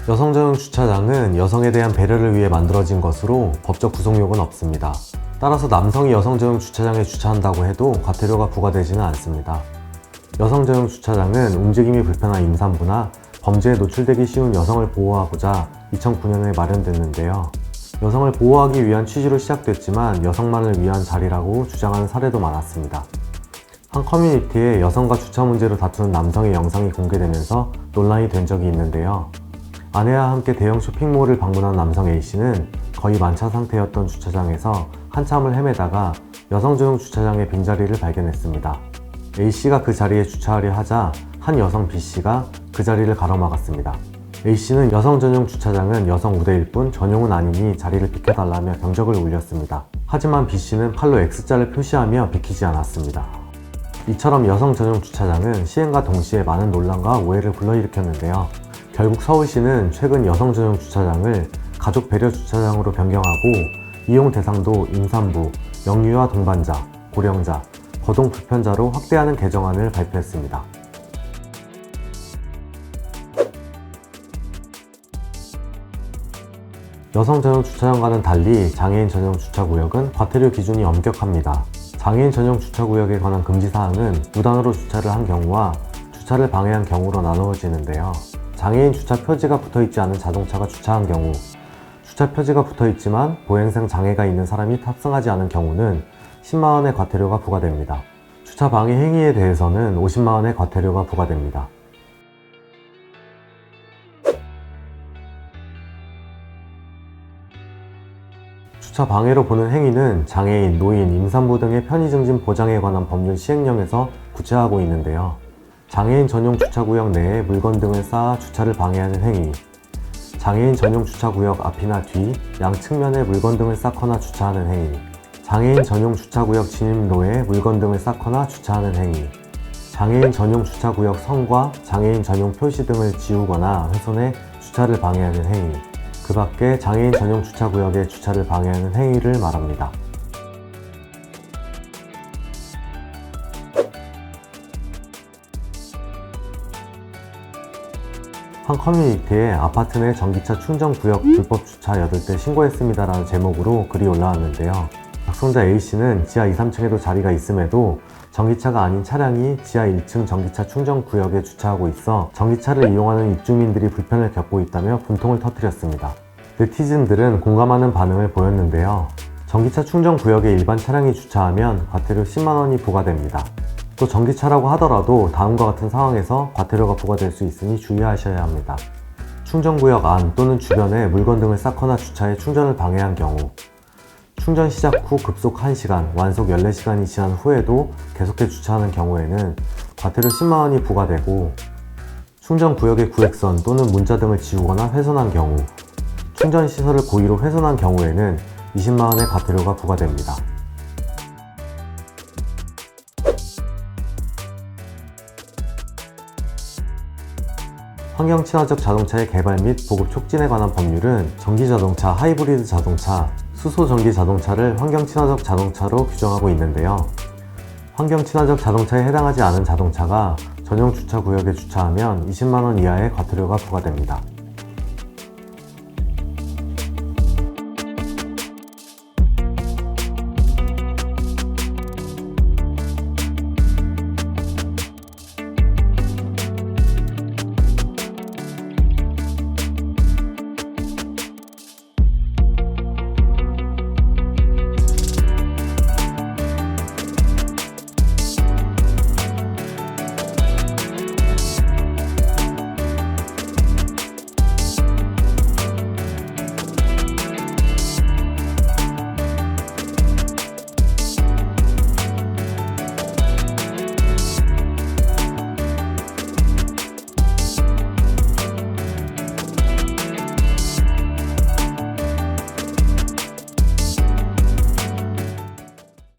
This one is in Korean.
여성 전용 주차장은 여성에 대한 배려를 위해 만들어진 것으로 법적 구속력은 없습니다. 따라서 남성이 여성 전용 주차장에 주차한다고 해도 과태료가 부과되지는 않습니다. 여성 전용 주차장은 움직임이 불편한 임산부나 범죄에 노출되기 쉬운 여성을 보호하고자 2009년에 마련됐는데요. 여성을 보호하기 위한 취지로 시작됐지만 여성만을 위한 자리라고 주장하는 사례도 많았습니다. 한 커뮤니티에 여성과 주차 문제로 다투는 남성의 영상이 공개되면서 논란이 된 적이 있는데요. 아내와 함께 대형 쇼핑몰을 방문한 남성 A씨는 거의 만차 상태였던 주차장에서 한참을 헤매다가 여성 전용 주차장의 빈자리를 발견했습니다. A씨가 그 자리에 주차하려 하자 한 여성 B씨가 그 자리를 가로막았습니다. A씨는 여성 전용 주차장은 여성 우대일 뿐 전용은 아니니 자리를 비켜달라며 경적을 울렸습니다. 하지만 B씨는 팔로 X자를 표시하며 비키지 않았습니다. 이처럼 여성 전용 주차장은 시행과 동시에 많은 논란과 오해를 불러일으켰는데요. 결국 서울시는 최근 여성 전용 주차장을 가족 배려 주차장으로 변경하고 이용 대상도 임산부, 영유아 동반자, 고령자, 거동 불편자로 확대하는 개정안을 발표했습니다. 여성 전용 주차장과는 달리 장애인 전용 주차구역은 과태료 기준이 엄격합니다. 장애인 전용 주차구역에 관한 금지사항은 무단으로 주차를 한 경우와 주차를 방해한 경우로 나누어지는데요. 장애인 주차 표지가 붙어있지 않은 자동차가 주차한 경우, 주차 표지가 붙어있지만 보행상 장애가 있는 사람이 탑승하지 않은 경우는 10만원의 과태료가 부과됩니다. 주차 방해 행위에 대해서는 50만원의 과태료가 부과됩니다. 주차 방해로 보는 행위는 장애인, 노인, 임산부 등의 편의 증진 보장에 관한 법률 시행령에서 구체화하고 있는데요. 장애인 전용 주차구역 내에 물건 등을 쌓아 주차를 방해하는 행위, 장애인 전용 주차구역 앞이나 뒤, 양 측면에 물건 등을 쌓거나 주차하는 행위, 장애인 전용 주차구역 진입로에 물건 등을 쌓거나 주차하는 행위, 장애인 전용 주차구역 선과 장애인 전용 표시 등을 지우거나 훼손해 주차를 방해하는 행위, 그 밖에 장애인 전용 주차구역에 주차를 방해하는 행위를 말합니다. 한 커뮤니티에 아파트 내 전기차 충전구역 불법 주차 8대 신고했습니다 라는 제목으로 글이 올라왔는데요. 작성자 A씨는 지하 2, 3층에도 자리가 있음에도 전기차가 아닌 차량이 지하 1층 전기차 충전구역에 주차하고 있어 전기차를 이용하는 입주민들이 불편을 겪고 있다며 분통을 터뜨렸습니다. 네티즌들은 공감하는 반응을 보였는데요. 전기차 충전구역에 일반 차량이 주차하면 과태료 10만원이 부과됩니다. 또 전기차라고 하더라도 다음과 같은 상황에서 과태료가 부과될 수 있으니 주의하셔야 합니다. 충전구역 안 또는 주변에 물건 등을 쌓거나 주차에 충전을 방해한 경우, 충전 시작 후 급속 1시간, 완속 14시간이 지난 후에도 계속해 주차하는 경우에는 과태료 10만원이 부과되고, 충전구역의 구획선 또는 문자 등을 지우거나 훼손한 경우, 충전시설을 고의로 훼손한 경우에는 20만원의 과태료가 부과됩니다. 환경친화적 자동차의 개발 및 보급 촉진에 관한 법률은 전기자동차, 하이브리드 자동차, 수소전기 자동차를 환경친화적 자동차로 규정하고 있는데요. 환경친화적 자동차에 해당하지 않은 자동차가 전용 주차구역에 주차하면 20만원 이하의 과태료가 부과됩니다.